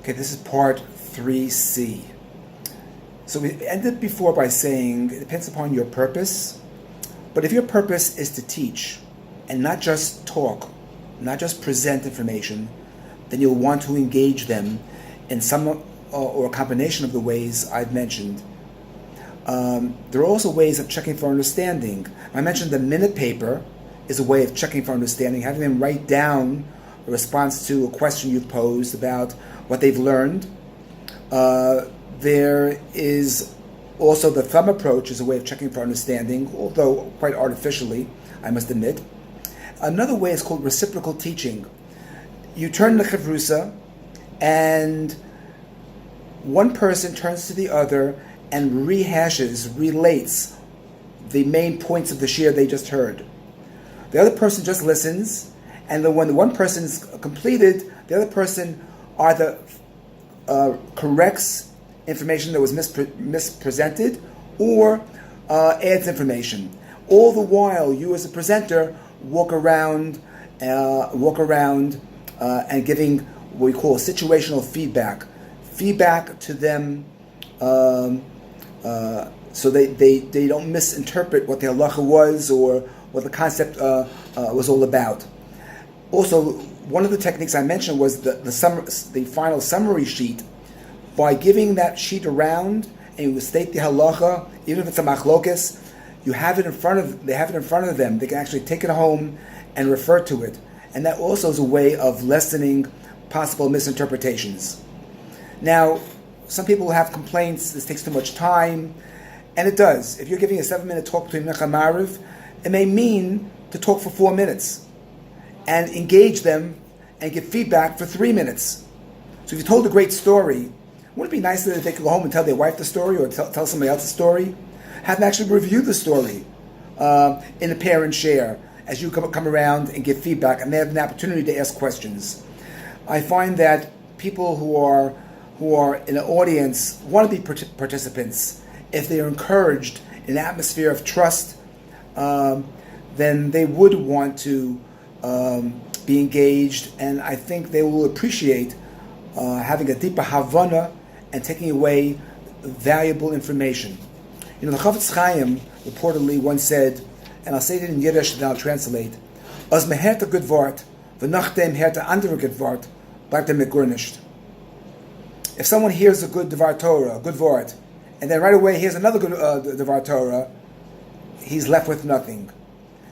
Okay, this is part 3C. So we ended before by saying it depends upon your purpose, but if your purpose is to teach and not just talk, not just present information, then you'll want to engage them in some or a combination of the ways I've mentioned. There are also ways of checking for understanding. I mentioned the minute paper is a way of checking for understanding, having them write down a response to a question you've posed about what they've learned. There is also the thumb approach is a way of checking for understanding, although quite artificially, I must admit. Another way is called reciprocal teaching. You turn the chavrusa, and one person turns to the other and relates the main points of the shiur they just heard. The other person just listens, and then when the one person's completed, the other person either corrects information that was mispresented or adds information. All the while, you as a presenter walk around and giving what we call situational feedback to them, so they don't misinterpret what the halacha was or what the concept was all about. Also, one of the techniques I mentioned was the final summary sheet. By giving that sheet around and you state the halacha, even if it's a machlokes, they have it in front of them. They can actually take it home and refer to it. And that also is a way of lessening possible misinterpretations. Now, some people have complaints, this takes too much time, and it does. If you're giving a 7-minute talk between Mincha and Mariv, it may mean to talk for 4 minutes and engage them and give feedback for 3 minutes. So if you told a great story, wouldn't it be nicer if they could go home and tell their wife the story or tell somebody else the story? Have them actually review the story in a pair and share as you come around and give feedback, and they have an opportunity to ask questions. I find that people who are in an audience want to be participants. If they are encouraged in an atmosphere of trust, then they would want to be engaged, and I think they will appreciate having a deeper havana and taking away valuable information. You know, the Chafetz Chaim reportedly once said, and I'll say it in Yiddish and I'll translate, "As me hert a good wort, v'nachdem hert a andere good wort, bleibt mit gar nicht." If someone hears a good Devar Torah, a good wort, and then right away hears another good Devar Torah, he's left with nothing.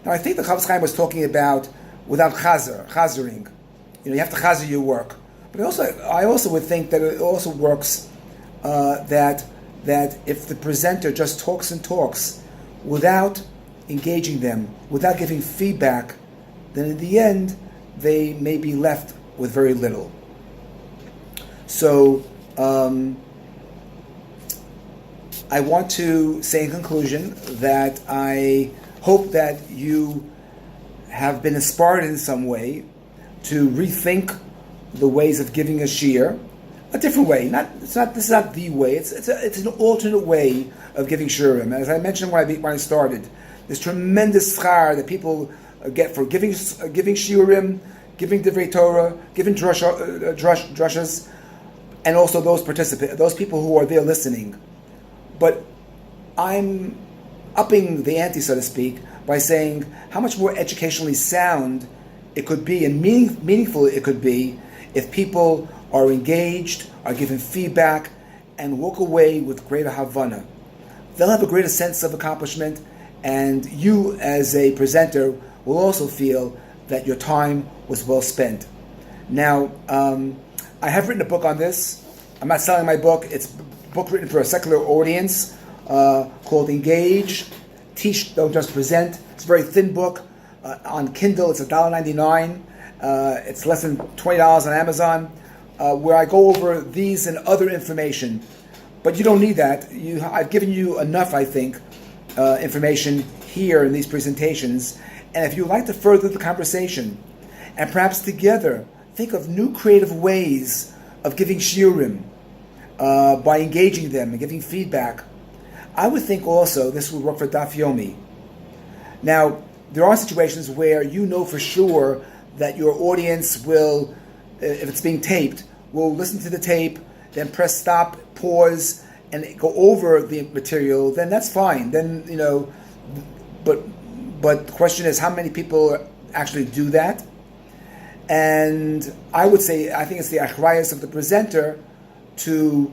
Now I think the Chafetz Chaim was talking about without chazering. You know, you have to chazer your work. But I also would think that it also works that if the presenter just talks and talks without engaging them, without giving feedback, then in the end they may be left with very little. So I want to say in conclusion that I hope that you have been inspired in some way to rethink the ways of giving a shiur, a different way. This is not the way. It's an alternate way of giving shiurim. As I mentioned when I started, there's tremendous schar that people get for giving shiurim, giving divrei Torah, giving drashas, and also those people who are there listening. But I'm upping the ante, so to speak, by saying how much more educationally sound it could be and meaningful it could be if people are engaged, are given feedback, and walk away with greater havana. They'll have a greater sense of accomplishment, and you as a presenter will also feel that your time was well spent. Now, I have written a book on this. I'm not selling my book. It's a book written for a secular audience called Engage, Teach, Don't Just Present. It's a very thin book. On Kindle, it's $1.99. It's less than $20 on Amazon, where I go over these and other information. But you don't need that. I've given you enough, I think, information here in these presentations. And if you'd like to further the conversation, and perhaps together think of new creative ways of giving shiurim by engaging them and giving feedback, I would think also this would work for Daf Yomi. Now, there are situations where you know for sure that your audience will, if it's being taped, will listen to the tape, then press stop, pause, and go over the material, then that's fine. Then, but the question is, how many people actually do that? And I would say, I think it's the achrayus of the presenter to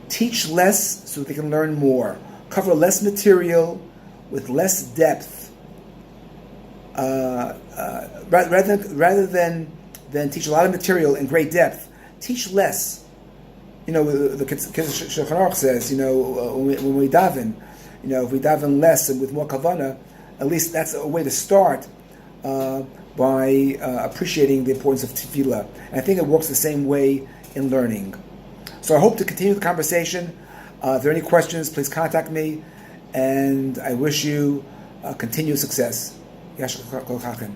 teach less so they can learn more, cover less material with less depth, rather than teach a lot of material in great depth. Teach less. The Shulchan Aruch says, when we daven, if we daven less and with more kavana, at least that's a way to start by appreciating the importance of tefillah. And I think it works the same way in learning. So I hope to continue the conversation. If there are any questions, please contact me, and I wish you continued success. Yashar Kol Chachem.